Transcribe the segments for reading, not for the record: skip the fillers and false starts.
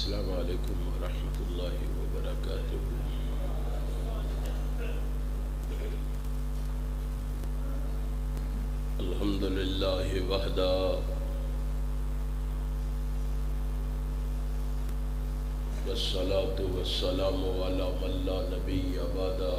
السلام علیکم ورحمۃ اللہ وبرکاتہ۔ الحمد للہ وحدہ والصلاة والسلام علی من لا نبی بعدہ۔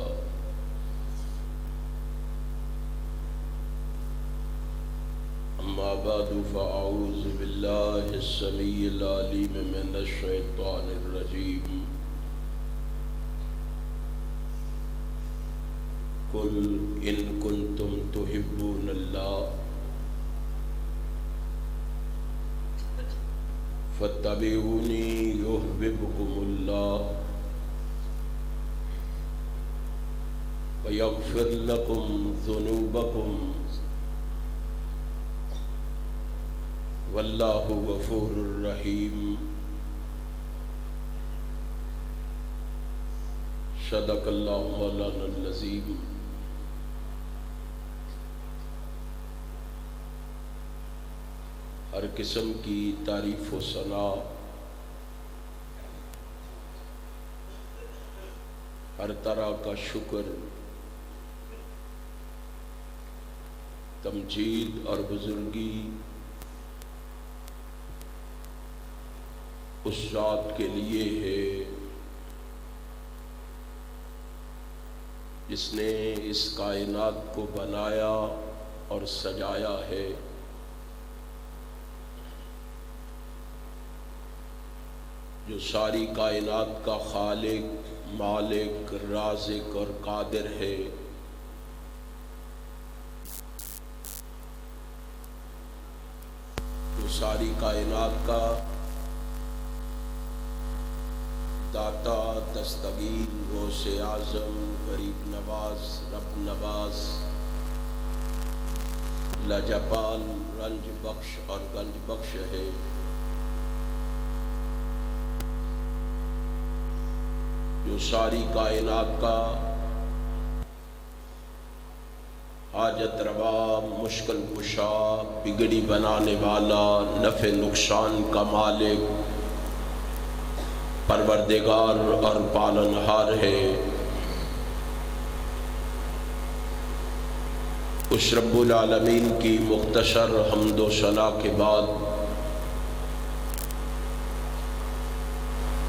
اما بعد فاعوذ باللہ السمیع العلیم من الشیطان الرجیم۔ قل ان کنتم تحبون اللہ فاتبعونی یحببکم اللہ ویغفر لکم ذنوبکم واللہ غفور رحیم۔ صدق اللہ مولانا العظیم۔ ہر قسم کی تعریف و ثنا، ہر طرح کا شکر، تمجید اور بزرگی اس ذات کے لیے ہے جس نے اس کائنات کو بنایا اور سجایا ہے۔ جو ساری کائنات کا خالق، مالک، رازق اور قادر ہے۔ جو ساری کائنات کا داتا، دستگیر، غوث اعظم، غریب نواز، رب نواز، لاجپال، رنج بخش اور گنج بخش ہے۔ جو ساری کائنات کا حاجت روا، مشکل کشا، بگڑی بنانے والا، نفع نقصان کا مالک، پروردگار اور پالنہار ہے۔ اس رب العالمین کی مختصر حمد و ثنا کے بعد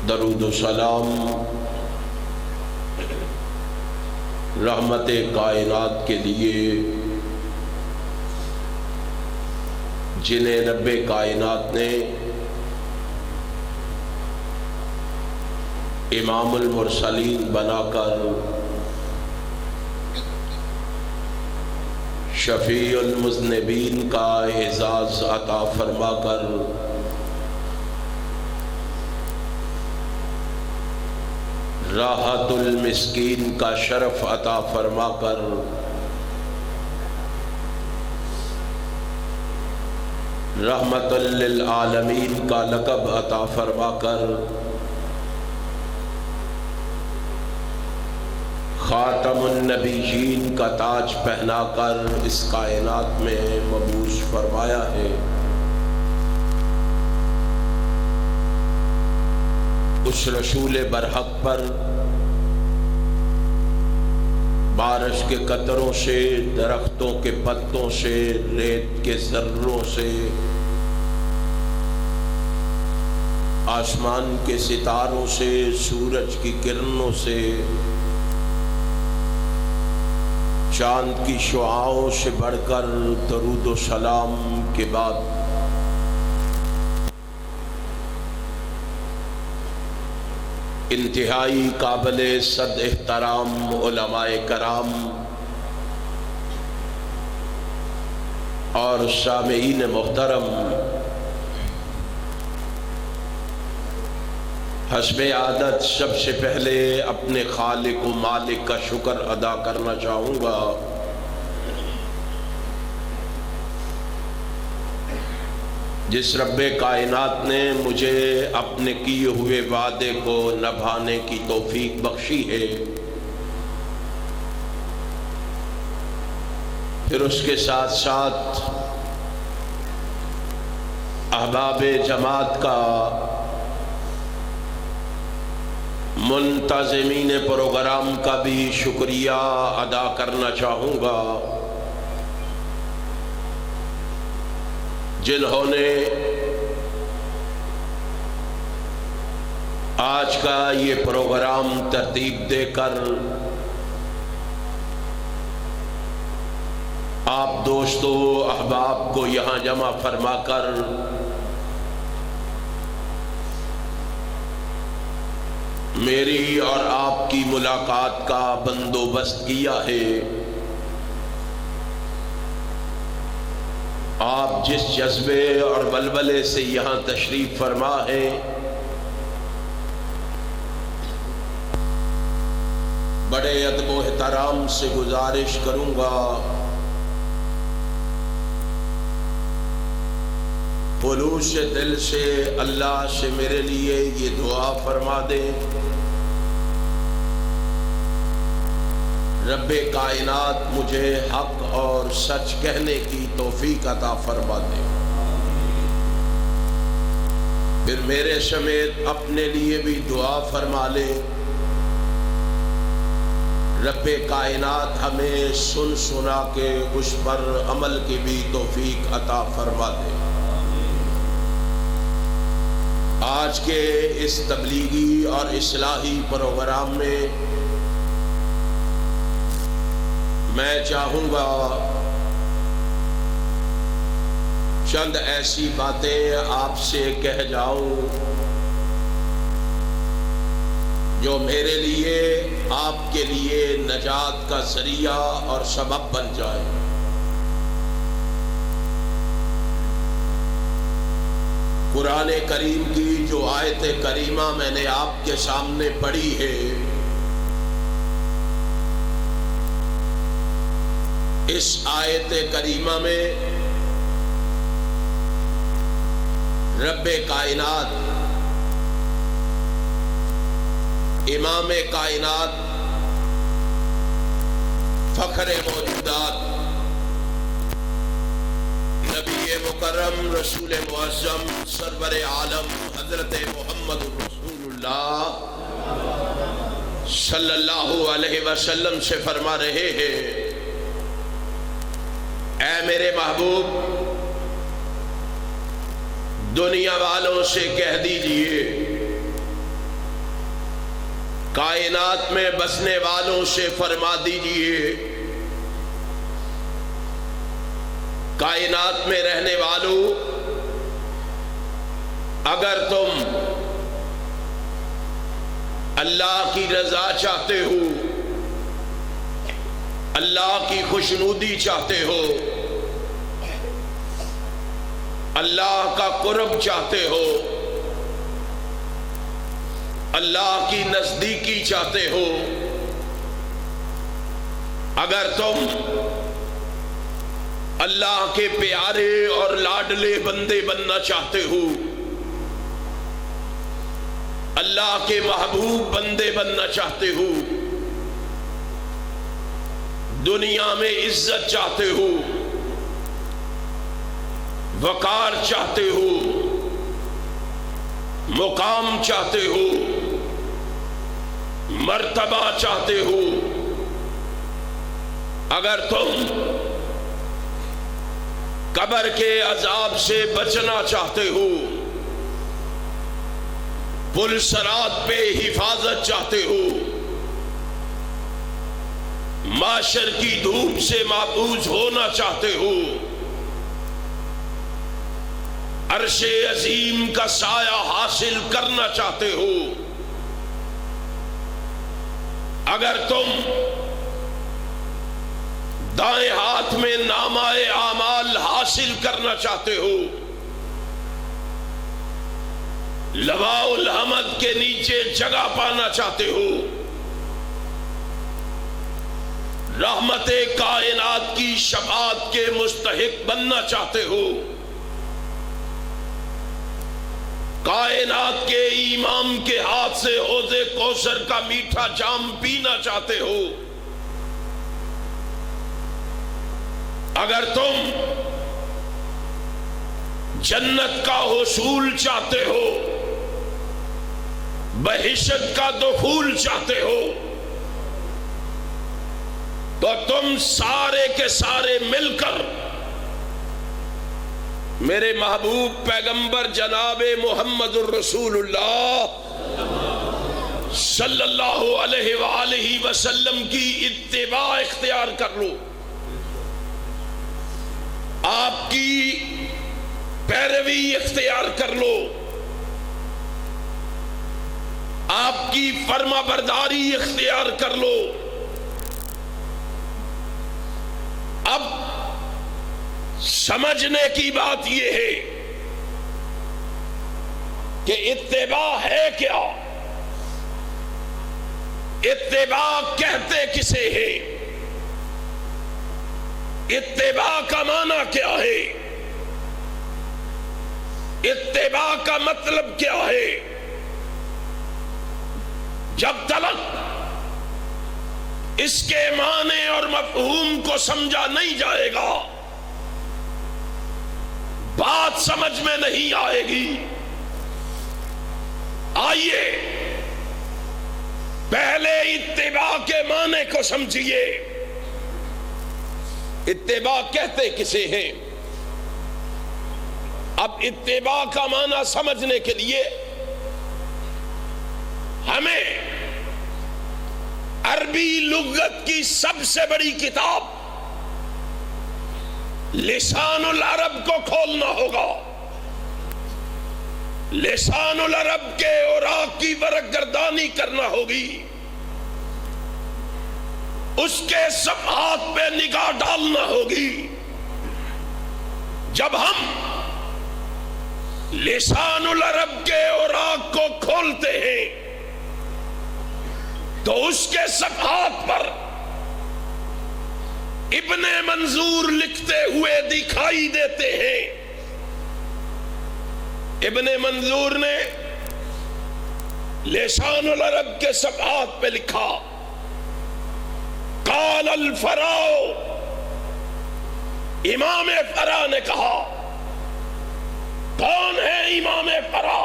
درود و سلام رحمت کائنات کے لیے، جنہیں رب کائنات نے امام المرسلین بنا کر شفیع المذنبین کا اعزاز عطا فرما کر راحت المسکین کا شرف عطا فرما کر رحمت للعالمین کا لقب عطا فرما کر خاتم النبیین کا تاج پہنا کر اس کائنات میں مبعوث فرمایا ہے۔ اس رسول برحق پر بارش کے قطروں سے، درختوں کے پتوں سے، ریت کے ذروں سے، آسمان کے ستاروں سے، سورج کی کرنوں سے، چاند کی شعاعوں سے بڑھ کر درود و سلام کے بعد انتہائی قابل صد احترام علماء کرام اور سامعین محترم، حسب عادت سب سے پہلے اپنے خالق و مالک کا شکر ادا کرنا چاہوں گا۔ جس رب کائنات نے مجھے اپنے کیے ہوئے وعدے کو نبھانے کی توفیق بخشی ہے، پھر اس کے ساتھ ساتھ احباب جماعت کا منتظمین پروگرام کا بھی شکریہ ادا کرنا چاہوں گا جنہوں نے آج کا یہ پروگرام ترتیب دے کر آپ دوستوں احباب کو یہاں جمع فرما کر میری اور آپ کی ملاقات کا بندوبست کیا ہے۔ آپ جس جذبے اور ولولے سے یہاں تشریف فرما ہے، بڑے ادب و احترام سے گزارش کروں گا خلوص دل سے اللہ سے میرے لیے یہ دعا فرما دیں، رب کائنات مجھے حق اور سچ کہنے کی توفیق عطا فرما دے، پھر میرے سمیت اپنے لیے بھی دعا فرما لے، رب کائنات ہمیں سن سنا کے اس پر عمل کی بھی توفیق عطا فرما دے۔ آج کے اس تبلیغی اور اصلاحی پروگرام میں میں چاہوں گا چند ایسی باتیں آپ سے کہہ جاؤں جو میرے لیے آپ کے لیے نجات کا ذریعہ اور سبب بن جائے۔ قرآن کریم کی جو آیت کریمہ میں نے آپ کے سامنے پڑھی ہے، اس آیت کریمہ میں رب کائنات، امام کائنات، فخر موجودات، نبی مکرم، رسول معظم، سرور عالم حضرت محمد رسول اللہ صلی اللہ علیہ وسلم سے فرما رہے ہیں، اے میرے محبوب، دنیا والوں سے کہہ دیجئے، کائنات میں بسنے والوں سے فرما دیجئے، کائنات میں رہنے والوں، اگر تم اللہ کی رضا چاہتے ہو، اللہ کی خوشنودی چاہتے ہو، اللہ کا قرب چاہتے ہو، اللہ کی نزدیکی چاہتے ہو، اگر تم اللہ کے پیارے اور لاڈلے بندے بننا چاہتے ہو، اللہ کے محبوب بندے بننا چاہتے ہو، دنیا میں عزت چاہتے ہو، وقار چاہتے ہو، مقام چاہتے ہو، مرتبہ چاہتے ہو، اگر تم قبر کے عذاب سے بچنا چاہتے ہو، پل صراط پہ حفاظت چاہتے ہو، معاشر کی دھوپ سے محفوظ ہونا چاہتے ہو، عرش عظیم کا سایہ حاصل کرنا چاہتے ہو، اگر تم دائیں ہاتھ میں نامہ اعمال حاصل کرنا چاہتے ہو، لواء الحمد کے نیچے جگہ پانا چاہتے ہو، رحمت کائنات کی شفاعت کے مستحق بننا چاہتے ہو، کائنات کے امام کے ہاتھ سے حوض کوثر کا میٹھا جام پینا چاہتے ہو، اگر تم جنت کا حصول چاہتے ہو، بہشت کا دخول چاہتے ہو تو تم سارے کے سارے مل کر میرے محبوب پیغمبر جناب محمد الرسول اللہ صلی اللہ علیہ وآلہ وسلم کی اتباع اختیار کر لو، آپ کی پیروی اختیار کر لو، آپ کی فرما برداری اختیار کر لو۔ اب سمجھنے کی بات یہ ہے کہ اتباع ہے کیا، اتباع کہتے کسے ہے، اتباع کا معنی کیا ہے، اتباع کا مطلب کیا ہے۔ جب تلک اس کے معنی اور مفہوم کو سمجھا نہیں جائے گا، بات سمجھ میں نہیں آئے گی۔ آئیے پہلے اتباع کے معنی کو سمجھیے، اتباع کہتے کسے ہیں۔ اب اتباع کا معنی سمجھنے کے لیے ہمیں عربی لغت کی سب سے بڑی کتاب لسان العرب کو کھولنا ہوگا، لسان العرب کے اوراق کی ورق گردانی کرنا ہوگی، اس کے صفحات پہ نگاہ ڈالنا ہوگی۔ جب ہم لسان العرب کے اوراق کو کھولتے ہیں تو اس کے صفحات پر ابن منظور لکھتے ہوئے دکھائی دیتے ہیں۔ ابن منظور نے لسان العرب کے صفحات پہ لکھا، قال الفراء، امام فرا نے کہا۔ کون ہے امام فرا؟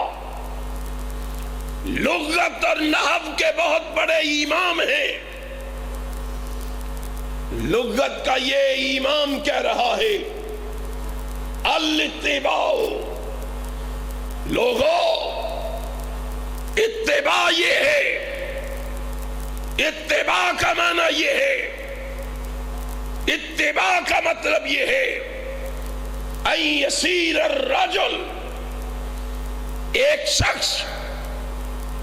لغت اور نحو کے بہت بڑے امام ہیں۔ لغت کا یہ امام کہہ رہا ہے الاتباع، لوگوں اتباع یہ ہے، اتباع کا معنی یہ ہے، اتباع کا مطلب یہ ہے ان یسیر الرجل، ایک شخص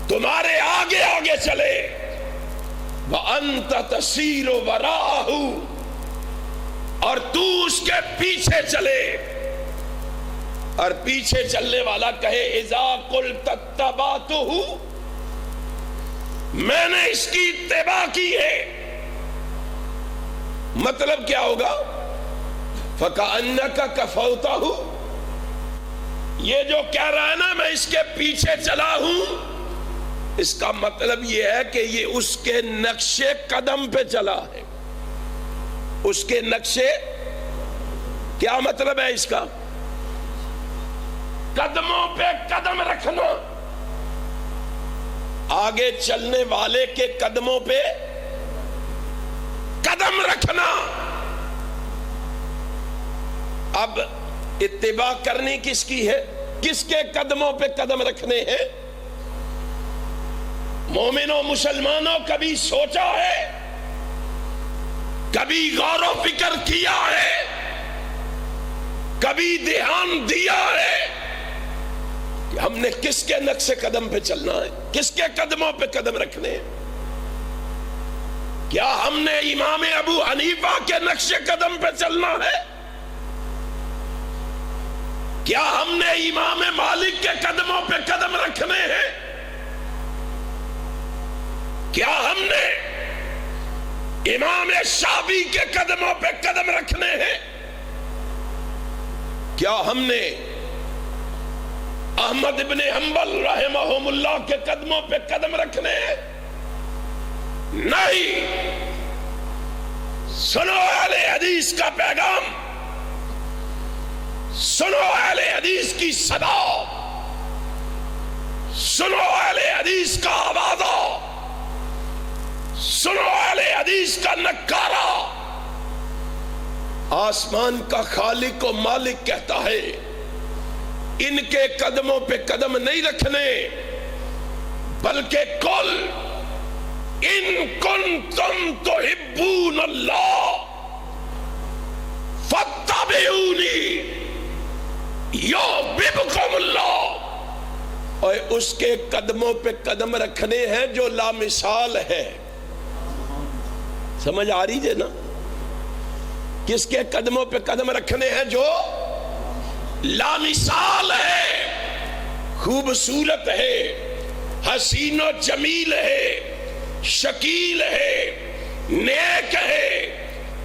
تمہارے آگے آگے چلے، وَأَنْتَ تَسِيرُ وَرَاءَهُ، اور تو اس کے پیچھے چلے۔ اور پیچھے چلنے والا کہے اذا قلت اتبعتہ، میں نے اس کی اتباع کی ہے، مطلب کیا ہوگا؟ فَكَأَنَّكَ كَفَوْتَهُ، یہ جو کہہ رہا ہے نا میں اس کے پیچھے چلا ہوں، اس کا مطلب یہ ہے کہ یہ اس کے نقشے قدم پہ چلا ہے۔ اس کے نقشے، کیا مطلب ہے اس کا؟ قدموں پہ قدم رکھنا، آگے چلنے والے کے قدموں پہ قدم رکھنا۔ اب اتباع کرنی کس کی ہے؟ کس کے قدموں پہ قدم رکھنے ہیں؟ مومنوں مسلمانوں کبھی سوچا ہے، کبھی غور و فکر کیا ہے، کبھی دھیان دیا ہے کہ ہم نے کس کے نقش قدم پہ چلنا ہے، کس کے قدموں پہ قدم رکھنے ہیں؟ کیا ہم نے امام ابو حنیفہ کے نقش قدم پہ چلنا ہے؟ کیا ہم نے امام مالک کے قدموں پہ قدم رکھنے ہیں؟ کیا ہم نے امام شافعی کے قدموں پہ قدم رکھنے ہیں؟ کیا ہم نے احمد ابن حنبل رحمہم اللہ کے قدموں پہ قدم رکھنے ہیں؟ نہیں۔ سنو اہل حدیث کا پیغام، سنو اہل حدیث کی صدا، سنو اہل حدیث کا حدیث کا نکارہ آسمان کا خالق و مالک کہتا ہے ان کے قدموں پہ قدم نہیں رکھنے، بلکہ قل ان کنتم تحبون اللہ فاتبعونی یحببکم اللہ، اور اس کے قدموں پہ قدم رکھنے ہیں جو لامثال ہے۔ سمجھ آ رہی ہے نا؟ کس کے قدموں پہ قدم رکھنے ہیں؟ جو لامثال ہے، خوبصورت ہے، حسین و جمیل ہے، شکیل ہے، نیک ہے،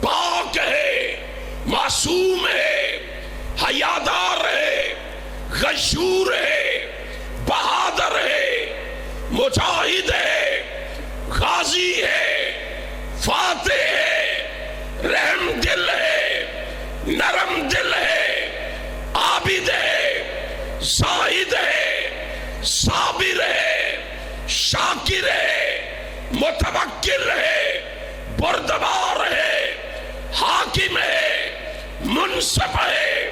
پاک ہے، معصوم ہے، حیادار ہے، غشور ہے، بہادر ہے، مجاہد ہے، غازی ہے، فاتح ہے، رحم دل ہے، نرم دل ہے، عابد ہے، زاہد ہے، صابر ہے، شاکر ہے، متوکل ہے، بردبار ہے، حاکم ہے، منصف ہے،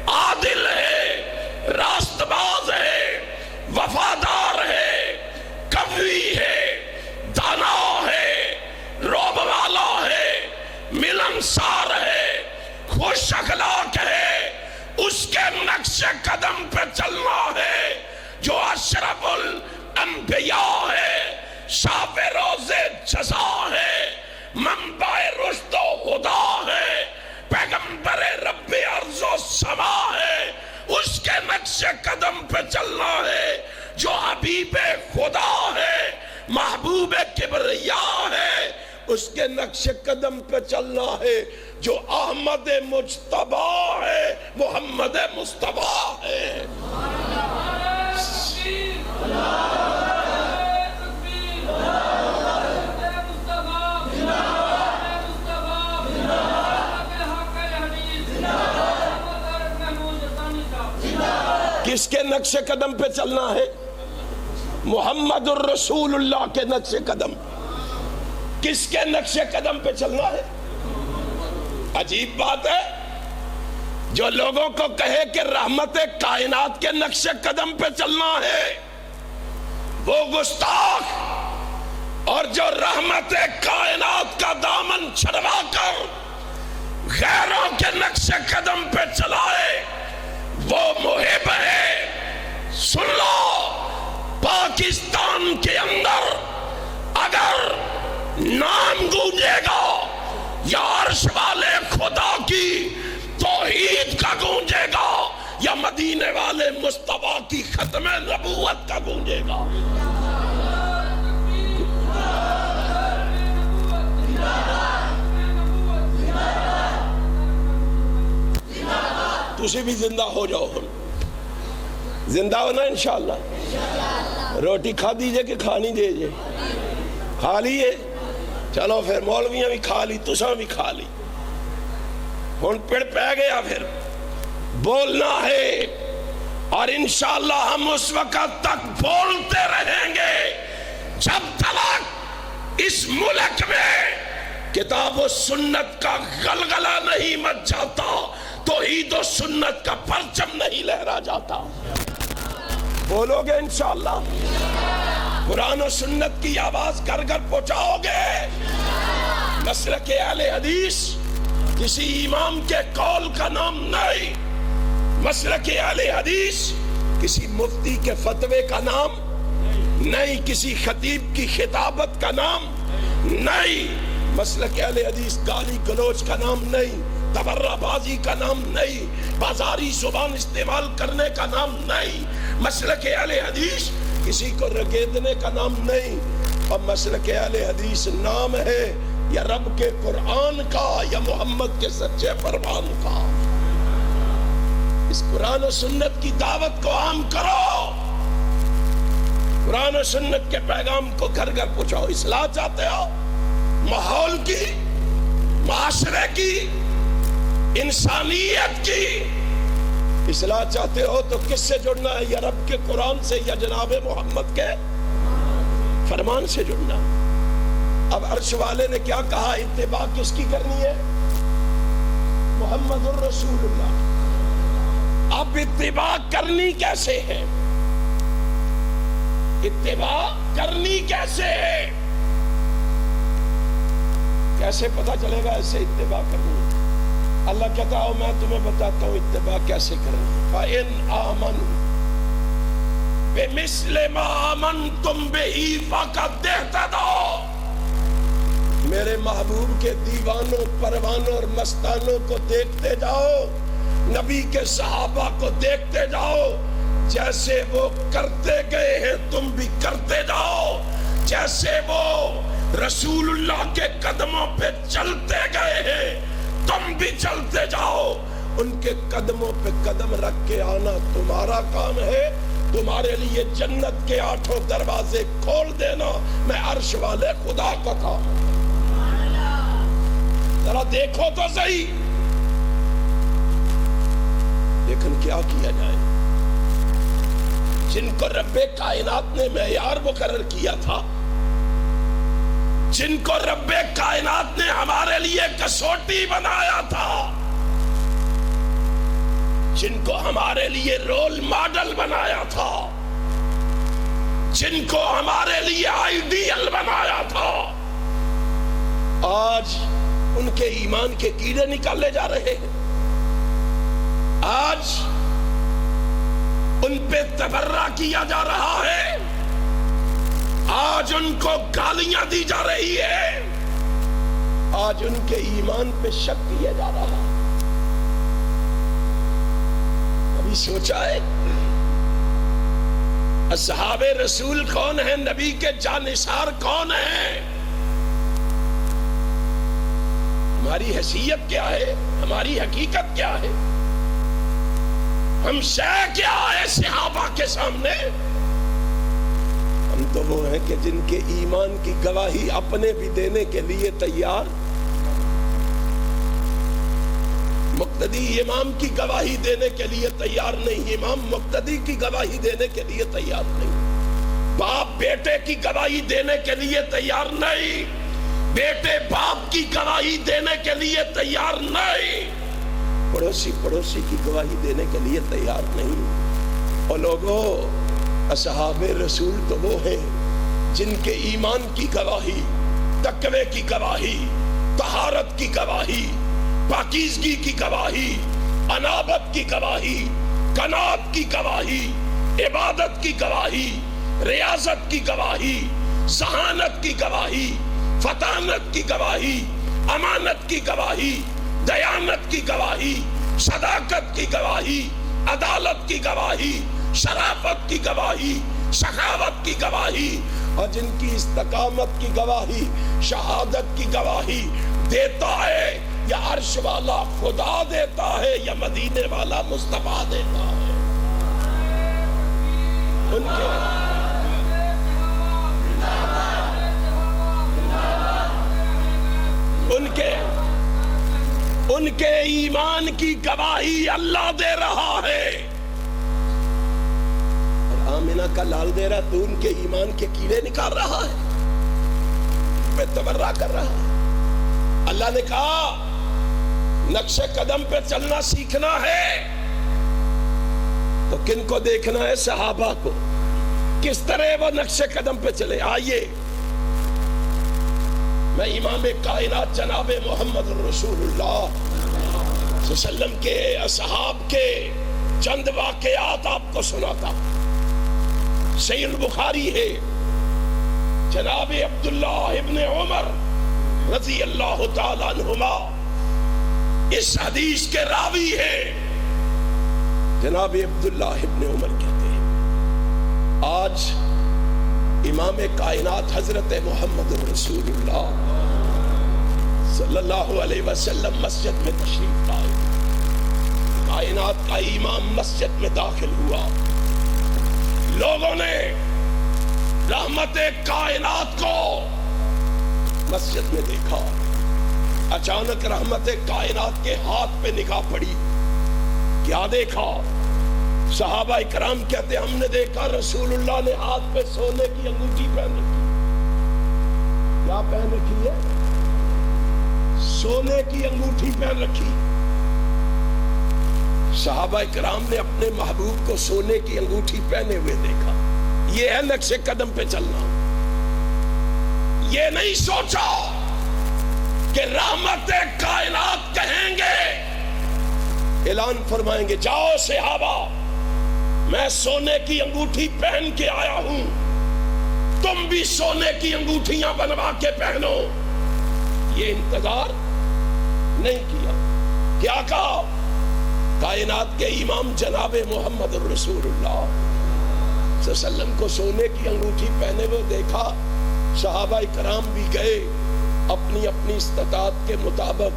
عادل ہے، راست باز ہے، وفادار ہے، قوی ہے، دانا ہے، رعب والا ہے، ملنسار ہے، خوش اخلاق ہے، اس کے نقش قدم پہ چلنا ہے جو اشرف الانبیاء ہے، شاپ روز جزا ہے، منبع رشد و خدا ہے، پیغمبر رب ارض و سما ہے، اس کے نقش قدم پہ چلنا ہے جو حبیب خدا ہے، محبوب کبریا ہے، اس کے نقش قدم پہ چلنا ہے جو احمد مجتبی ہے، محمد مصطفیٰ ہے۔ کس کے نقش قدم پہ چلنا ہے؟ محمد الرسول اللہ کے نقش قدم۔ کس کے نقش قدم پہ چلنا ہے؟ عجیب بات ہے، جو لوگوں کو کہے کہ رحمت کائنات کے نقش قدم پہ چلنا ہے وہ گستاخ، اور جو رحمت کائنات کا دامن چھڑوا کر غیروں کے نقش قدم پہ چلائے وہ محب ہے۔ سن لو، پاکستان کے اندر اگر نام گونجے گا یا عرش والے خدا کی توحید کا گونجے گا یا مدینے والے مصطفیٰ کی ختم نبوت کا گونجے گا۔ تسی بھی زندہ ہو جاؤ، زندہ ہونا انشاءاللہ۔ روٹی کھا دیجئے کہ کھانی دیجئے؟ کھا لیے؟ چلو پھر مولویاں بھی کھا لی، تساں بھی کھا لی، ہن پڑ پہ گیا، پھر بولنا ہے، اور انشاءاللہ ہم اس وقت تک بولتے رہیں گے جب تک اس ملک میں کتاب و سنت کا غلغلہ نہیں مچ جاتا، توحید و سنت کا پرچم نہیں لہرا جاتا۔ بولو گے انشاءاللہ؟ قرآن و سنت کی آواز گھر گھر پہنچاؤ گے؟ مسلک اہل حدیث کسی امام کے قول کا نام نہیں، مسلک اہل حدیث کسی مفتی کے فتوے کا نام نہیں، کسی خطیب کی خطابت کا نام نہیں، مسلک اہل حدیث گالی گلوچ کا نام نہیں، تبرہ بازی کا نام نہیں، بازاری زبان استعمال کرنے کا نام نہیں، مسلک اہل حدیث کسی کو رگیدنے کا نام نہیں، اور مسلک اہل حدیث نام ہے یا رب کے قرآن کا یا محمد کے سچے فرمان کا۔ اس قرآن و سنت کی دعوت کو عام کرو، قرآن و سنت کے پیغام کو گھر گھر پہنچاؤ۔ اصلاح چاہتے ہو ماحول کی، معاشرے کی، انسانیت کی اصلاح چاہتے ہو تو کس سے جڑنا ہے؟ یا رب کے قرآن سے یا جناب محمد کے فرمان سے جڑنا۔ اب عرش والے نے کیا کہا؟ اتباع کس کی کرنی ہے؟ محمد الرسول اللہ۔ اب اتباع کرنی کیسے ہے؟ اتباع کرنی کیسے ہے؟ کیسے پتا چلے گا ایسے اتباع کرنی ہے؟ اللہ کہتا ہے میں تمہیں بتاتا ہوں اتباع کیسے کرنی ہے۔ فَإِنْ آمَنُوا بِمِثْلِ مَا آمَنْتُمْ بِهِ فَقَدْ اهْتَدَوْا۔ میرے محبوب کے دیوانوں، پروانوں اور مستانوں کو دیکھتے جاؤ، نبی کے صحابہ کو دیکھتے جاؤ، جیسے وہ کرتے گئے ہیں تم بھی کرتے جاؤ، جیسے وہ رسول اللہ کے قدموں پہ چلتے گئے ہیں تم بھی چلتے جاؤ۔ ان کے قدموں پہ قدم رکھ کے آنا تمہارا کام ہے، تمہارے لیے جنت کے 8 دروازے کھول دینا میں عرش والے خدا کا کام ہے۔ ذرا دیکھو تو صحیح، لیکن کیا کیا جائے؟ جن کو رب کائنات نے معیار مقرر کیا تھا، جن کو رب کائنات نے ہمارے لیے کسوٹی بنایا تھا، جن کو ہمارے لیے رول ماڈل بنایا تھا، جن کو ہمارے لیے آئیڈیل بنایا تھا، آج ان کے ایمان کے کیڑے نکالے جا رہے ہیں۔ آج ان پہ تبرہ کیا جا رہا ہے، آج ان کو گالیاں دی جا رہی ہے، آج ان کے ایمان پہ شک کیا جا رہا ہے۔ کبھی سوچا ہے اصحاب رسول کون ہیں؟ نبی کے جانثار کون ہیں؟ ہماری حیثیت کیا ہے؟ ہماری حقیقت کیا ہے؟ ہم شے کیا ہے صحابہ کے سامنے؟ ہم تو وہ ہیں کہ جن کے ایمان کی گواہی اپنے بھی دینے کے لیے تیار، مقتدی امام کی گواہی دینے کے لیے تیار نہیں، امام مقتدی کی گواہی دینے کے لیے تیار نہیں، باپ بیٹے کی گواہی دینے کے لیے تیار نہیں، بیٹے باپ کی گواہی دینے کے لیے تیار نہیں، پڑوسی پڑوسی کی گواہی دینے کے لیے تیار نہیں۔ اور لوگوں، اصحاب رسول تو وہ ہیں جن کے ایمان کی گواہی، تقوی کی گواہی، طہارت کی گواہی، پاکیزگی کی گواہی، انابت کی گواہی، قناعت کی گواہی، عبادت کی گواہی، ریاضت کی گواہی، ذہانت کی گواہی، فطانت کی گواہی، امانت کی گواہی، دیانت کی گواہی، صداقت کی گواہی، عدالت کی گواہی، شرافت کی گواہی، سخاوت کی گواہی، اور جن کی استقامت کی گواہی، شہادت کی گواہی دیتا ہے یا عرش والا خدا دیتا ہے یا مدینے والا مصطفیٰ دیتا ہے۔ ان کے ایمان کی گواہی اللہ دے رہا ہے، اور آمینہ کا لال دے رہا، تو ان کے ایمان کے کیڑے نکال رہا ہے، میں تبرہ کر رہا ہے۔ اللہ نے کہا نقش قدم پہ چلنا سیکھنا ہے تو کن کو دیکھنا ہے؟ صحابہ کو، کس طرح وہ نقش قدم پہ چلے۔ آئیے میں امام کائنات جناب محمد رسول اللہ صلی اللہ علیہ وسلم کے اصحاب کے چند واقعات آپ کو سناتا ہوں۔ صحیح البخاری ہے، جناب عبداللہ ابن عمر رضی اللہ تعالیٰ عنہما اس حدیث کے راوی ہیں۔ جناب عبداللہ ابن عمر کہتے ہیں آج امام کائنات حضرت محمد رسول اللہ صلی اللہ علیہ وسلم مسجد میں تشریف لائے، کائنات کا امام مسجد میں داخل ہوا، لوگوں نے رحمت کائنات کو مسجد میں دیکھا، اچانک رحمت کائنات کے ہاتھ پہ نگاہ پڑی، کیا دیکھا؟ صحابہ اکرام کہتے ہم نے دیکھا رسول اللہ نے ہاتھ پہ سونے کی انگوٹھی پہن رکھی۔ کیا پہن رکھی ہے؟ سونے کی انگوٹھی پہن رکھی۔ صحابہ کرام نے اپنے محبوب کو سونے کی انگوٹھی پہنے ہوئے دیکھا۔ یہ ہے نقش قدم پہ چلنا۔ یہ نہیں سوچا کہ رحمت کائنات کہیں گے، اعلان فرمائیں گے جاؤ صحابہ میں سونے کی انگوٹھی پہن کے آیا ہوں، تم بھی سونے کی انگوٹھیاں بنوا کے پہنو۔ یہ انتظار نہیں کیا۔ کیا کہا؟ کائنات کے امام جناب محمد رسول اللہ صلی اللہ علیہ وسلم کو سونے کی انگوٹھی پہنے ہوئے دیکھا۔ صحابہ کرام بھی گئے اپنی اپنی استطاعت کے مطابق،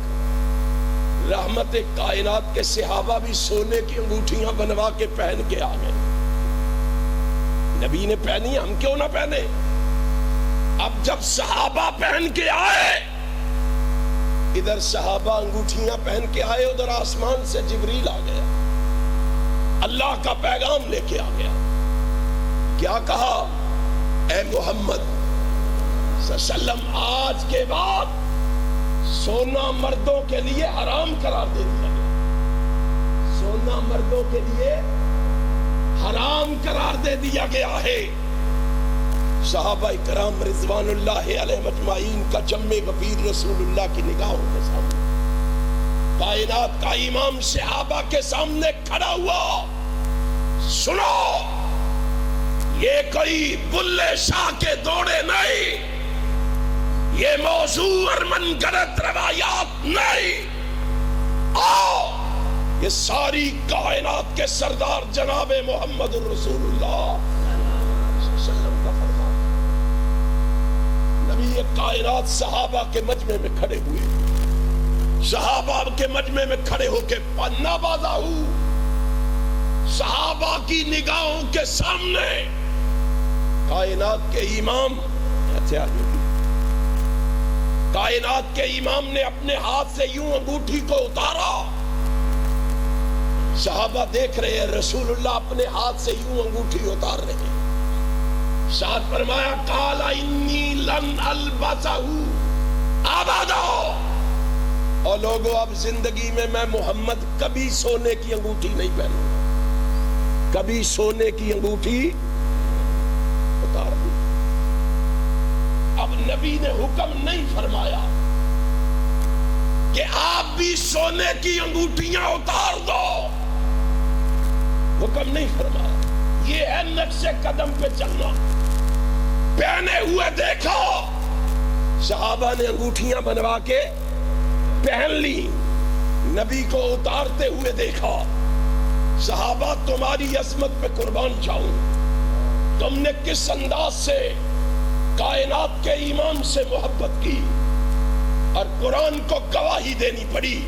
رحمت کائنات کے صحابہ بھی سونے کی انگوٹھیاں بنوا کے پہن کے آ گئے۔ نبی نے پہنی، ہم کیوں نہ پہنے؟ اب جب صحابہ پہن کے آئے، ادھر صحابہ انگوٹھیاں پہن کے آئے، ادھر آسمان سے جبریل آ گیا، اللہ کا پیغام لے کے آ گیا۔ کیا کہا؟ اے محمد صلی اللہ علیہ وسلم، آج کے بعد سونا مردوں کے لیے حرام قرار دے دیا گیا۔ سونا مردوں کے لیے حرام قرار دے دیا گیا ہے۔ صحابہ کرام رضوان اللہ علیہ مجمعین کا جمع غفیر رسول اللہ کی نگاہوں کے سامنے، کائنات کا امام صحابہ کے سامنے کھڑا ہوا۔ سنو، یہ کوئی بلے شاہ کے دوڑے نہیں، یہ موضوع اور منگرت روایات نہیں۔ آؤ، یہ ساری کائنات کے سردار جناب محمد رسول اللہ صلی اللہ علیہ وسلم کا فرمان۔ نبی کائنات صحابہ کے مجمع میں کھڑے ہوئے، صحابہ کے مجمع میں کھڑے ہو کے پنہ بازا ہوں، صحابہ کی نگاہوں کے سامنے کائنات کے امام کائنات کے امام نے اپنے ہاتھ سے یوں انگوٹھی کو اتارا۔ صحابہ دیکھ رہے ہیں رسول اللہ اپنے ہاتھ سے یوں انگوٹھی اتار رہے ہیں۔ ساتھ فرمایا قال انی لن البسہ ابدا، اور لوگوں اب زندگی میں محمد کبھی سونے کی انگوٹھی نہیں پہنوں گا، کبھی سونے کی انگوٹھی اتار دی۔ اب نبی نے حکم نہیں فرمایا کہ آپ بھی سونے کی انگوٹھیاں اتار دو، حکم نہیں فرمایا۔ یہ ہے نقش قدم پہ چلنا۔ پہنے ہوئے دیکھو، صحابہ نے انگوٹھیاں بنوا کے پہن لی، نبی کو اتارتے ہوئے دیکھا۔ صحابہ تمہاری عظمت پہ قربان جاؤں، تم نے کس انداز سے کائنات کے امام سے محبت کی، اور قرآن کو گواہی دینی پڑی،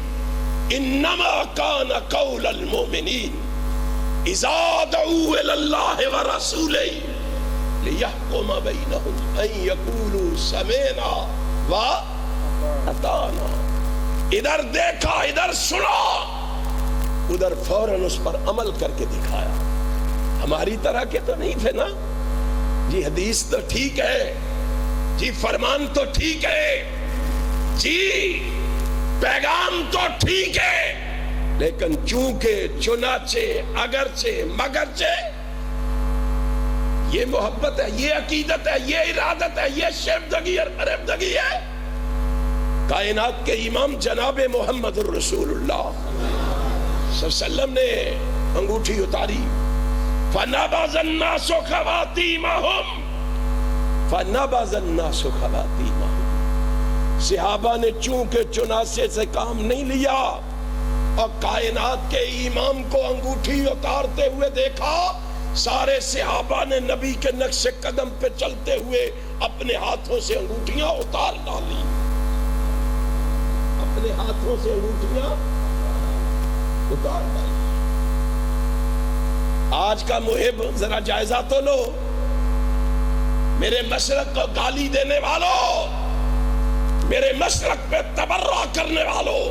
انما کان قول المؤمنین اذا دعوا الی اللہ ورسولہ لیحکم بینہم ان یقولوا سمعنا واطعنا۔ ادھر دیکھا، ادھر سنا، ادھر فوراً اس پر عمل کر کے دکھایا۔ ہماری طرح کے تو نہیں تھے نا، جی حدیث تو ٹھیک ہے، جی فرمان تو ٹھیک ہے، جی پیغام تو ٹھیک ہے، لیکن چونکہ چنانچہ اگرچہ مگرچہ، یہ محبت ہے، یہ عقیدت ہے، یہ ارادت ہے، یہ شیفتگی اور قربدگی ہے۔ کائنات کے امام جناب محمد الرسول اللہ صلی اللہ علیہ وسلم نے انگوٹھی اتاری۔ فَنَبَذَ النَّاسُ خَوَاتِيمَهُمْ فَنَبَذَ النَّاسُ خَوَاتِيمَهُمْ۔ صحابہ نے چونکہ چنانچہ سے کام نہیں لیا، اور کائنات کے امام کو انگوٹھی اتارتے ہوئے دیکھا، سارے صحابہ نے نبی کے نقش قدم پہ چلتے ہوئے اپنے ہاتھوں سے انگوٹھیاں اتار ڈالی، اپنے ہاتھوں سے انگوٹھیاں اتار ڈالی۔ آج کا محب ذرا جائزہ تو لو، میرے مشرق کو گالی دینے والوں، میرے مشرق پہ تبرع کرنے والوں،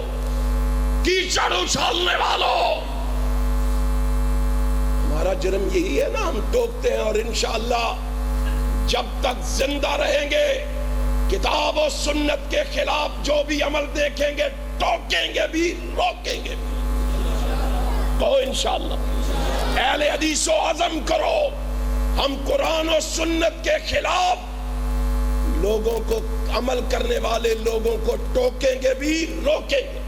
کیچڑ اچھالنے والوں، ہمارا جرم یہی ہے نا، ہم ٹوکتے ہیں، اور انشاءاللہ جب تک زندہ رہیں گے کتاب و سنت کے خلاف جو بھی عمل دیکھیں گے ٹوکیں گے بھی روکیں گے بھی. کہو انشاءاللہ. اہل حدیث و عزم کرو ہم قرآن و سنت کے خلاف لوگوں کو عمل کرنے والے لوگوں کو ٹوکیں گے بھی روکیں گے.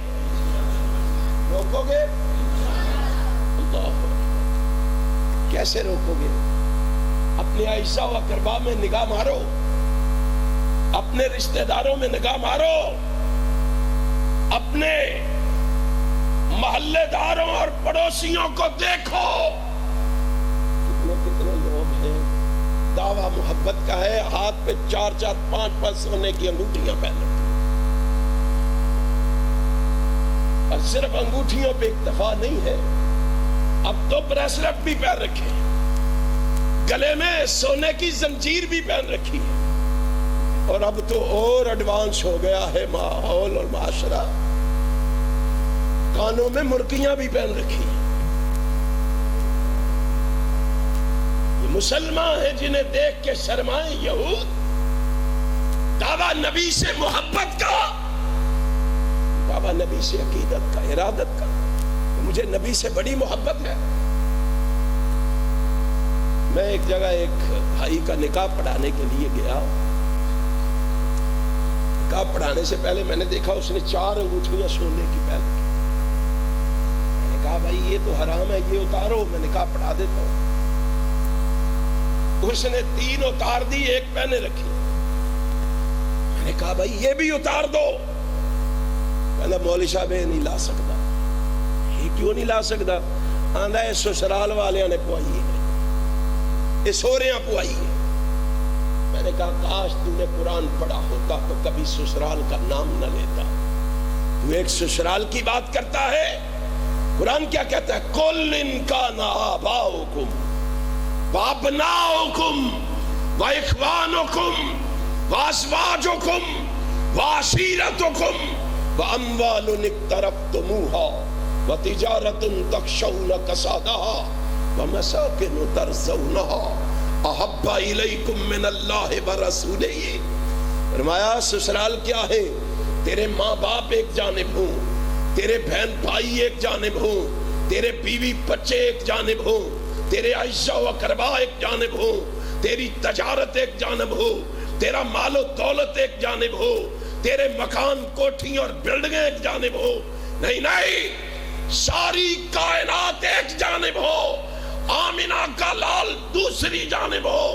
روکو گے؟ اللہ کیسے روکو گے؟ اپنے عائشہ و اقربا میں نگاہ مارو, اپنے رشتہ داروں میں نگاہ مارو, اپنے محلے داروں اور پڑوسیوں کو دیکھو. کتنے لوگ ہیں دعویٰ محبت کا ہے, ہاتھ پہ 4-4, 5-5 سونے کی انگوٹھیاں پہن رکھی, اور صرف انگوٹھیوں پہ اکتفا نہیں ہے, اب تو بریسلٹ بھی پہن رکھے, گلے میں سونے کی زنجیر بھی پہن رکھی ہے, اور اب تو اور ایڈوانس ہو گیا ہے ماحول اور معاشرہ, کانوں میں مرکیاں بھی پہن رکھی ہیں. یہ مسلمان ہیں جنہیں دیکھ کے شرمائیں یہود. دعویٰ نبی سے محبت کا, دعویٰ نبی سے عقیدت کا, ارادت کا, مجھے نبی سے بڑی محبت ہے. میں ایک جگہ ایک بھائی کا نکاح پڑھانے کے لیے گیا. نکاح پڑھانے سے پہلے میں نے دیکھا اس نے 4 انگوٹھیاں سونے کی پہن رکھی. میں نے کہا بھائی یہ تو حرام ہے, یہ اتارو, میں نکاح پڑھا دیتا ہوں. اس نے 3 اتار دی, 1 پہنے رکھی. میں نے کہا بھائی یہ بھی اتار دو. کہنا مولوی صاحب یہ نہیں لا سکتا. یہ کیوں نہیں لا سکتا؟ آندھا ہے سسرال والے نے پوائی ہے, یہ سوریاں پوائی ہے. میں نے کہا کاش تو نے قرآن پڑھا ہوتا تو کبھی سسرال کا نام نہ لیتا. تو ایک سسرال کی بات کرتا ہے. قرآن کیا کہتا ہے؟ کل ان کان آباؤکم وابناؤکم واخوانکم وازواجکم وعشیرتکم واموال اقترفتموها وتجارۃ تخشون کسادها ومساکن ترضونها احب الیکم من اللہ ورسولہ. فرمایا سسرال کیا ہے؟ تیرے ماں باپ ایک جانب ہوں, تیرے بہن بھائی ایک جانب ہوں, تیرے بیوی بچے ایک جانب ہوں, تیرے عائشہ و اقربا ایک جانب ہو, تیری تجارت ایک جانب ہو, تیرا مال و دولت ایک جانب ہو, تیرے مکان کوٹھیاں اور بلڈنگیں ایک جانب ہو. نہیں نہیں, ساری کائنات ایک جانب ہو, آمینہ کا لال دوسری جانب ہو.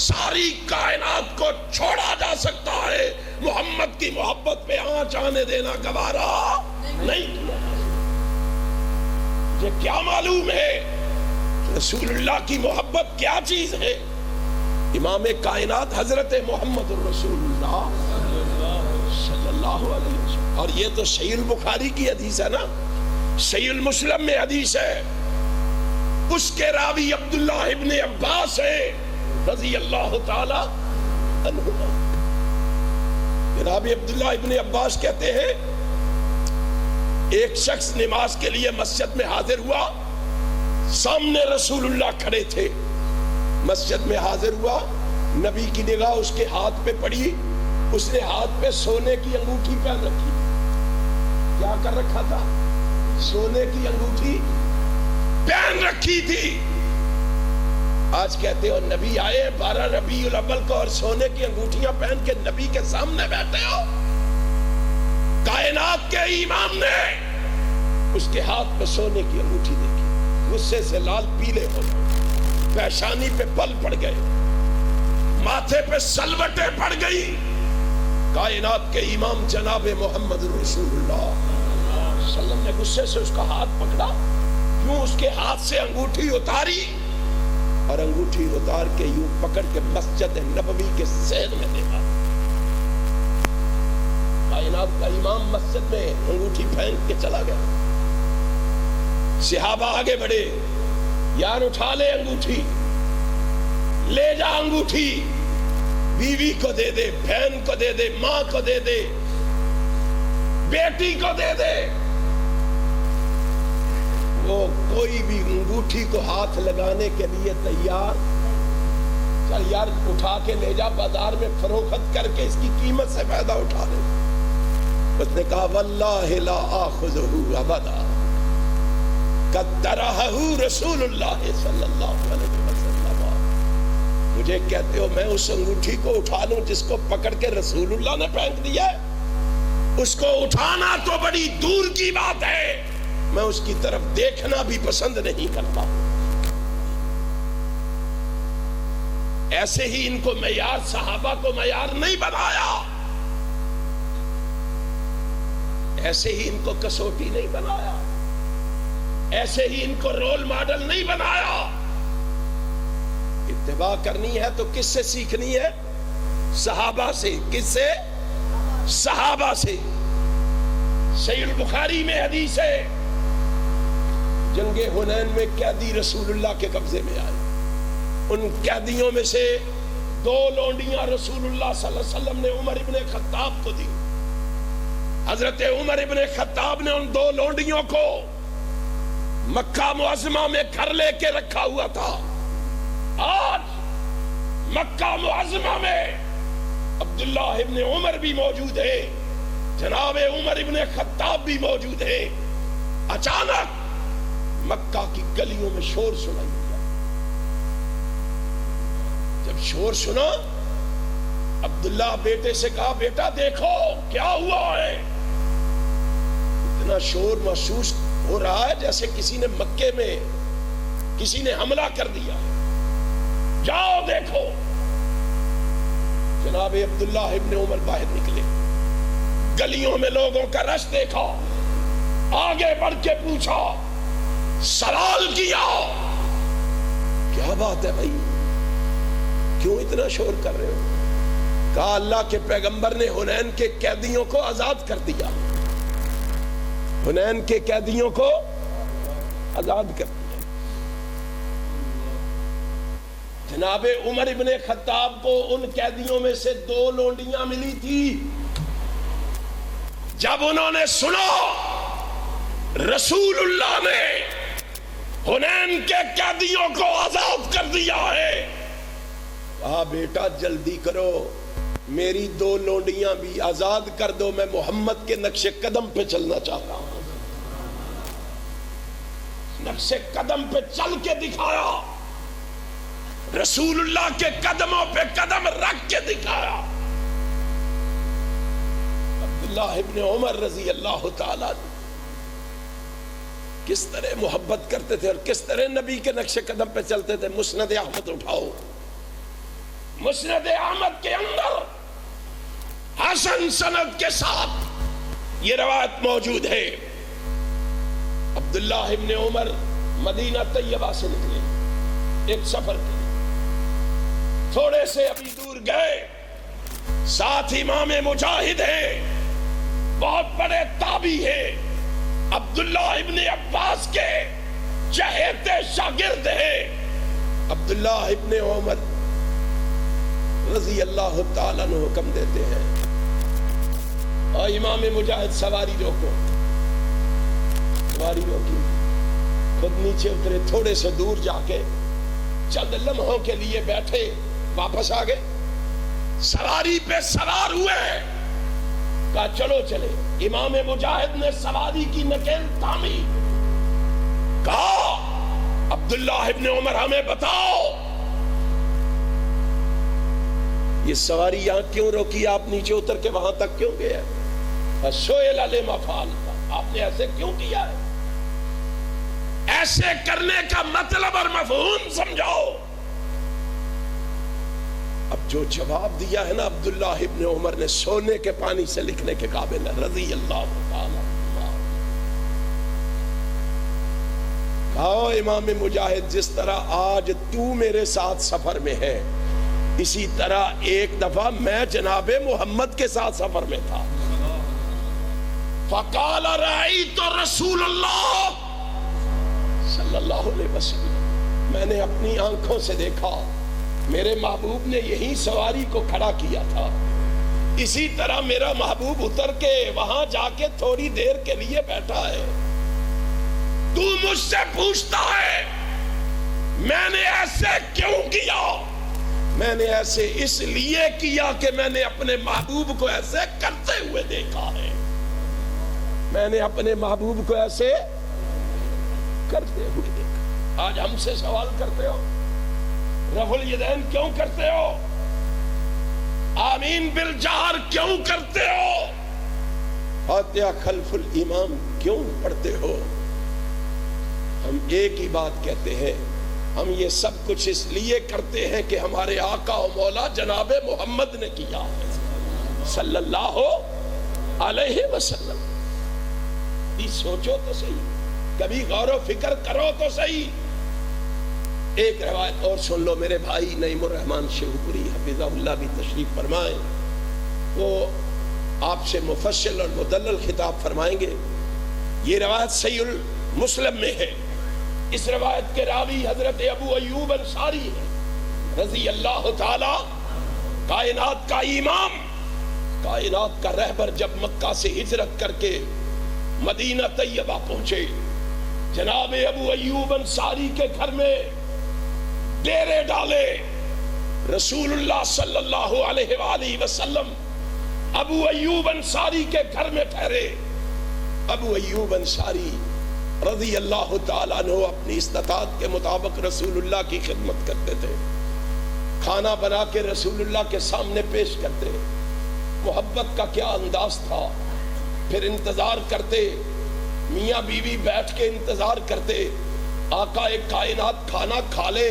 ساری کائنات کو چھوڑا جا سکتا ہے, محمد کی محبت پہ آنچ آنے دینا گوارا نہیں. مجھے کیا معلوم ہے رسول اللہ کی محبت کیا چیز ہے؟ امام کائنات حضرت محمد الرسول اللہ صلی اللہ علیہ وسلم. اور یہ تو صحیح البخاری کی حدیث ہے نا, صحیح المسلم میں حدیث ہے. اس کے راوی عبداللہ ابن عباس ہے رضی اللہ تعالی عنہما. راوی عبداللہ ابن عباس کہتے ہیں ایک شخص نماز کے لیے مسجد میں حاضر ہوا, سامنے رسول اللہ کھڑے تھے. مسجد میں حاضر ہوا, نبی کی نگاہ اس کے ہاتھ پہ پڑی, اس نے ہاتھ پہ سونے کی انگوٹھی پہن رکھی. کیا کر رکھا تھا؟ سونے کی انگوٹھی پہن رکھی تھی. آج کہتے ہو نبی آئے 12 ربیع الاول کو اور سونے کی انگوٹھیاں پہن کے نبی کے سامنے بیٹھے ہو. کائنات کے امام نے اس کے ہاتھ پہ سونے کی انگوٹھی دیکھی, غصے سے لال پیلے ہو گئے, پیشانی پہ پل پڑ گئے, ماتھے پہ سلوٹیں پڑ گئی. کائنات کے امام جناب محمد رسول اللہ صلی اللہ علیہ وسلم نے غصے سے اس کا ہاتھ پکڑا, یوں اس کے ہاتھ سے انگوٹھی اتاری اور انگوٹھی اتار کے یوں پکڑ کے مسجد نبوی کے سین میں دیکھا. کائنات کا امام مسجد میں انگوٹھی پھینک کے چلا گیا. صحابہ آگے بڑھے, یار اٹھا لے انگوٹھی, لے جا انگوٹھی, بیوی کو دے دے, بہن کو دے دے, ماں کو دے دے, بیٹی کو دے دے. وہ کوئی بھی انگوٹھی کو ہاتھ لگانے کے لیے تیار. چل یار اٹھا کے لے جا بازار میں فروخت کر کے اس کی قیمت سے فائدہ اٹھا لے. اس نے کہا واللہ لا آخذہ ابدا قد طرحہ رسول اللہ صلی اللہ علیہ وسلم. مجھے کہتے ہو میں اس انگوٹھی کو اٹھا لوں جس کو پکڑ کے رسول اللہ نے پھینک دیا ہے؟ اس کو اٹھانا تو بڑی دور کی بات ہے، میں اس کی طرف دیکھنا بھی پسند نہیں کرتا. ایسے ہی ان کو معیار، صحابہ کو معیار نہیں بنایا، ایسے ہی ان کو کسوٹی نہیں بنایا، ایسے ہی ان کو رول ماڈل نہیں بنایا. اتباع کرنی ہے تو کس سے سیکھنی ہے؟ صحابہ سے. کس سے؟ صحابہ سے. صحیح البخاری میں حدیث ہے، جنگ حنین میں قیدی رسول اللہ کے قبضے میں آئے. ان قیدیوں میں سے 2 لونڈیاں رسول اللہ صلی اللہ علیہ وسلم نے عمر ابن خطاب کو دی. حضرت عمر ابن خطاب نے ان 2 لونڈیوں کو مکہ معظمہ میں گھر لے کے رکھا ہوا تھا. آج مکہ معظمہ میں عبداللہ ابن عمر بھی موجود ہے، جناب عمر ابن خطاب بھی موجود ہے. اچانک مکہ کی گلیوں میں شور سنائی دیا. جب شور سنا عبداللہ بیٹے سے کہا بیٹا دیکھو کیا ہوا ہے. اتنا شور محسوس ہو رہا ہے جیسے کسی نے مکے میں کسی نے حملہ کر دیا. جاؤ دیکھو. جناب عبداللہ ابن عمر باہر نکلے، گلیوں میں لوگوں کا رش دیکھا، آگے بڑھ کے پوچھا، سوال کیا کیا بات ہے بھائی، کیوں اتنا شور کر رہے ہو؟ کہا اللہ کے پیغمبر نے حنین کے قیدیوں کو آزاد کر دیا. حنین کے قیدیوں کو آزاد کر دیا. جناب عمر ابن خطاب کو ان قیدیوں میں سے 2 لونڈیاں ملی تھی. جب انہوں نے سنا رسول اللہ نے حنین کے قیدیوں کو آزاد کر دیا ہے، کہا بیٹا جلدی کرو، میری 2 لونڈیاں بھی آزاد کر دو، میں محمد کے نقش قدم پہ چلنا چاہتا ہوں. نقش قدم پہ چل کے دکھایا، رسول اللہ کے قدموں پہ قدم رکھ کے دکھایا. عبداللہ ابن عمر رضی اللہ تعالیٰ کس طرح محبت کرتے تھے اور کس طرح نبی کے نقش قدم پہ چلتے تھے. مسند احمد اٹھاؤ، مسند احمد کے اندر حسن سند کے ساتھ یہ روایت موجود ہے. عبداللہ ابن عمر مدینہ طیبہ سے نکلے ایک سفر کے، تھوڑے سے ابھی دور گئے، ساتھ امام مجاہد ہیں، بہت بڑے تابعی ہیں، عبداللہ ابن عباس کے چہیتے شاگرد ہیں. عبداللہ ابن عمر رضی اللہ تعالیٰ عنہ حکم دیتے ہیں اور امام مجاہد سواری روکو. سواری روکی، خود نیچے اترے، تھوڑے سے دور جا کے چند لمحوں کے لیے بیٹھے، واپس آ گئے. سواری پہ سوار ہوئے، کہا چلو چلے. امام مجاہد نے سواری کی نکیل تھامی، کہا عبداللہ ابن عمر ہمیں بتاؤ یہ سواری یہاں کیوں روکی، آپ نیچے اتر کے وہاں تک کیوں گئے؟ سئل لما فعلت، آپ نے ایسے کیوں کیا ہے؟ ایسے کرنے کا مطلب اور مفہوم سمجھاؤ. اب جو جواب دیا ہے نا عبداللہ ابن عمر نے، سونے کے پانی سے لکھنے کے قابل ہے رضی اللہ تعالی. کہو امام مجاہد جس طرح آج تو میرے ساتھ سفر میں ہے، اسی طرح ایک دفعہ میں جناب محمد کے ساتھ سفر میں تھا. فقال رأیت رسول اللہ صلی اللہ علیہ وسلم، میں نے اپنی آنکھوں سے دیکھا میرے محبوب نے یہی سواری کو کھڑا کیا تھا. اسی طرح میرا محبوب اتر کے وہاں جا کے تھوڑی دیر کے لیے بیٹھا ہے. تو مجھ سے پوچھتا ہے میں نے ایسے کیوں کیا؟ میں نے ایسے اس لیے کیا کہ میں نے اپنے محبوب کو ایسے کرتے ہوئے دیکھا ہے. میں نے اپنے محبوب کو ایسے کرتے ہوئے دیکھا. آج ہم سے سوال کرتے ہو رفع الیدین کیوں کرتے ہو؟ آمین بالجہر کیوں کرتے ہو؟ فاتحہ خلف الامام کیوں پڑھتے ہو؟ ہم ایک ہی بات کہتے ہیں، ہم یہ سب کچھ اس لیے کرتے ہیں کہ ہمارے آقا و مولا جناب محمد نے کیا ہے صلی اللہ علیہ وسلم. سوچو تو صحیح، کبھی غور و فکر کرو تو صحیح. ایک روایت اور سن لو. میرے بھائی نعیم الرحمن شیخوپوری حفظہ اللہ بھی تشریف فرمائیں، وہ آپ سے مفصل اور مدلل خطاب فرمائیں گے. یہ روایت صحیح المسلم میں ہے. اس روایت کے راوی حضرت ابو ایوب انصاری ہے رضی اللہ تعالی. کائنات کا امام، کائنات کا رہبر جب مکہ سے ہجرت کر کے مدینہ طیبہ پہنچے، جناب ابو ایوب انصاری کے گھر میں ڈیرے ڈالے. رسول اللہ صلی اللہ علیہ وآلہ وسلم ابو ایوب انصاری کے گھر میں ٹھہرے. ابو ایوب انصاری رضی اللہ تعالیٰ عنہ اپنی استطاعت کے مطابق رسول اللہ کی خدمت کرتے تھے. کھانا بنا کے رسول اللہ کے سامنے پیش کرتے. محبت کا کیا انداز تھا. پھر انتظار کرتے، میاں بیوی بیٹھ کے انتظار کرتے آقا ایک کائنات کھانا کھا لے،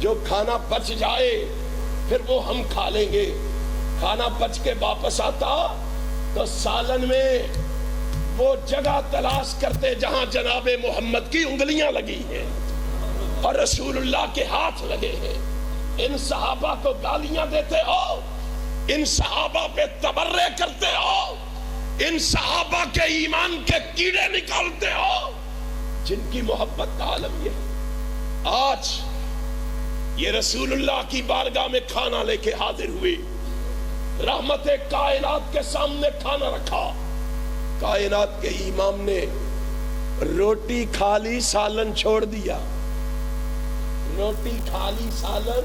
جو کھانا بچ جائے پھر وہ ہم کھا لیں گے. کھانا بچ کے واپس آتا تو سالن میں وہ جگہ تلاش کرتے جہاں جناب محمد کی انگلیاں لگی ہیں اور رسول اللہ کے ہاتھ لگے ہیں. ان صحابہ کو گالیاں دیتے ہو، ان صحابہ پہ تبرے کرتے ہو، ان صحابہ کے ایمان کے کیڑے نکالتے ہو جن کی محبت کا عالم یہ ہے. آج یہ رسول اللہ کی بارگاہ میں کھانا لے کے حاضر ہوئے، رحمت کائنات کے سامنے کھانا رکھا. کائنات کے امام نے روٹی کھا لی، سالن چھوڑ دیا. روٹی کھا لی، سالن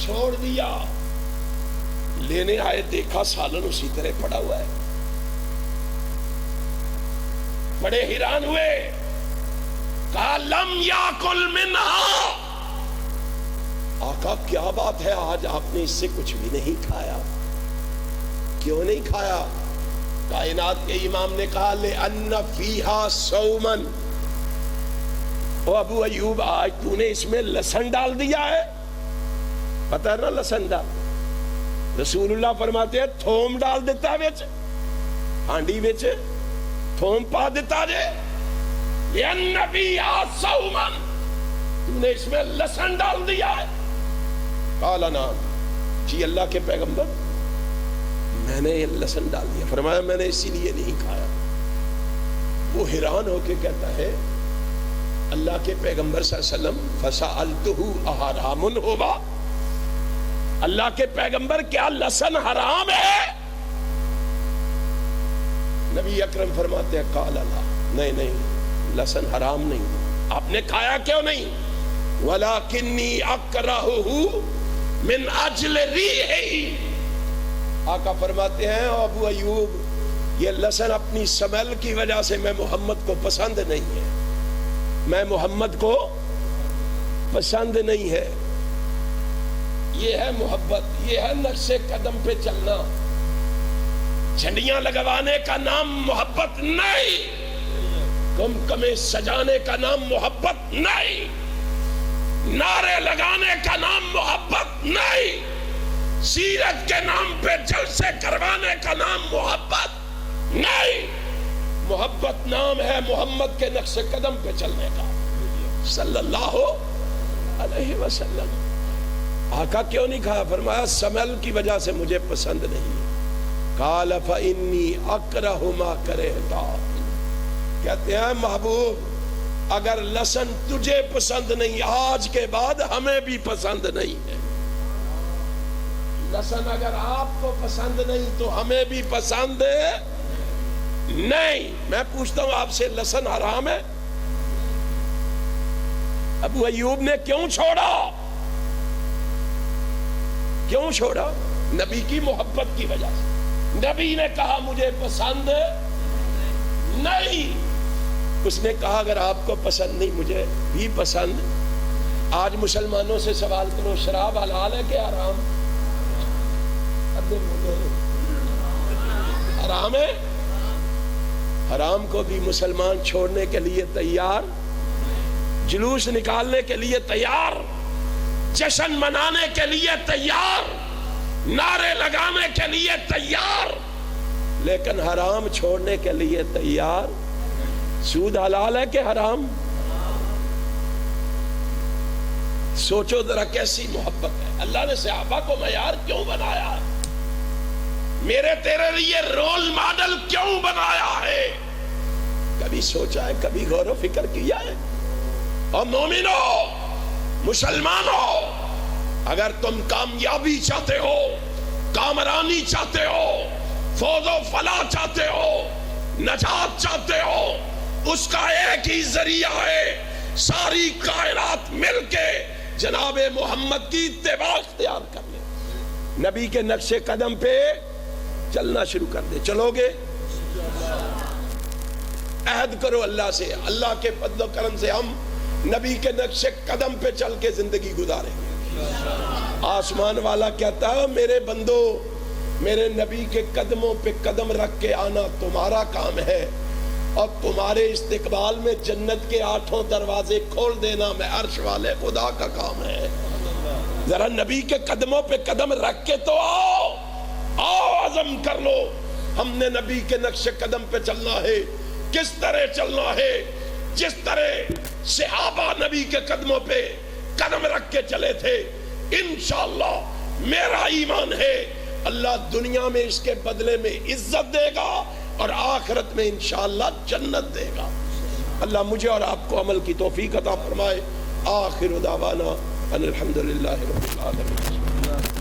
چھوڑ دیا. لینے آئے، دیکھا سالن اسی طرح پڑا ہوا ہے. بڑے حیران ہوئے، کہا لم یاکل منہا. آقا کیا بات ہے، آج آپ نے اس سے کچھ بھی نہیں کھایا؟ کیوں نہیں کھایا؟ کائنات کے امام نے کہا لِأَنَّ فِيهَا صَوْمًا. او ابو ایوب، آج تو نے اس میں لہسن ڈال دیا ہے. پتہ ہے نا لہسن ڈال؟ رسول اللہ فرماتے ہیں تھوم ڈال دیتا ہے ویچ، ہانڈی ویچ تھوم پا دیتا جے. لِأَنَّ فِيهَا صَوْمًا، تو نے اس میں لہسن ڈال دیا ہے. قال نعم، جی اللہ کے پیغمبر میں نے یہ لہسن ڈال دیا. فرمایا میں نے اسی لیے نہیں کھایا. وہ حیران ہو کے کہتا ہے اللہ کے پیغمبر صلی اللہ علیہ وسلم فَسَأَلْتُهُ أَحَرَامٌ هُوَ، اللہ کے پیغمبر کیا لہسن حرام ہے؟ نبی اکرم فرماتے ہیں قال لا، نہیں نہیں لہسن حرام نہیں. آپ نے کھایا کیوں نہیں؟ وَلَكِنِّي أَكْرَهُهُ مِنْ أَجْلِ رِيحِهِ. آقا فرماتے ہیں ابو ایوب یہ لہسن اپنی سمیل کی وجہ سے میں محمد کو پسند نہیں ہے، میں محمد کو پسند نہیں ہے. یہ ہے محبت، یہ ہے نقش قدم پہ چلنا. جھنڈیاں لگوانے کا نام محبت نہیں، کمکمے سجانے کا نام محبت نہیں، نعرے لگانے کا نام محبت نہیں، سیرت کے نام پہ جلسے کروانے کا نام محبت نہیں. محبت نام ہے محمد کے نقش قدم پہ چلنے کا صلی اللہ علیہ وسلم. آقا کیوں نہیں کھایا؟ فرمایا سمیل کی وجہ سے مجھے پسند نہیں. قال فإني أكره ما كرهت. کہتے ہیں محبوب اگر لہسن تجھے پسند نہیں، آج کے بعد ہمیں بھی پسند نہیں ہے. لہسن اگر آپ کو پسند نہیں تو ہمیں بھی پسند نہیں. میں پوچھتا ہوں آپ سے، لہسن حرام ہے؟ ابو ایوب نے کیوں چھوڑا؟ کیوں چھوڑا؟ نبی کی محبت کی وجہ سے. نبی نے کہا مجھے پسند نہیں. اس نے کہا اگر آپ کو پسند نہیں مجھے بھی پسند. آج مسلمانوں سے سوال کرو شراب حلال ہے کہ حرام؟ حرام ہے. حرام کو بھی مسلمان چھوڑنے کے لیے تیار، جلوس نکالنے کے لیے تیار، جشن منانے کے لیے تیار، نعرے لگانے کے لیے تیار، لیکن حرام چھوڑنے کے لیے تیار. سود حلال ہے کہ حرام؟ سوچو ذرا کیسی محبت ہے. اللہ نے صحابہ کو معیار کیوں بنایا ہے؟ میرے تیرے لیے رول ماڈل کیوں بنایا ہے؟ کبھی سوچا ہے؟ کبھی غور و فکر کیا ہے؟ اور مومنو، مسلمانوں، اگر تم کامیابی چاہتے ہو، کامرانی چاہتے ہو، فوز و فلاح چاہتے ہو، نجات چاہتے ہو، اس کا ایک ہی ذریعہ ہے ساری کائنات مل کے جناب محمد کی اتباع اختیار کر لے، نبی کے نقش قدم پہ چلنا شروع کر دے. چلو گے؟ عہد کرو اللہ سے، اللہ کے فضل و کرم سے ہم نبی کے نقش قدم پہ چل کے زندگی گزاریں گے. آسمان والا کہتا ہے میرے بندو، میرے نبی کے قدموں پہ قدم رکھ کے آنا تمہارا کام ہے، اور تمہارے استقبال میں جنت کے 8 دروازے کھول دینا میں عرش والے خدا کا کام ہے. ذرا نبی کے قدموں پہ قدم رکھ کے تو آؤ عزم کر لو. ہم نے نبی کے نقش قدم پہ چلنا ہے. کس طرح چلنا ہے؟ جس طرح صحابہ نبی کے قدموں پہ قدم رکھ کے چلے تھے. انشاءاللہ میرا ایمان ہے اللہ دنیا میں اس کے بدلے میں عزت دے گا اور آخرت میں انشاءاللہ جنت دے گا. اللہ مجھے اور آپ کو عمل کی توفیق عطا فرمائے. آخر دعوانا ان الحمدللہ رب العالمین.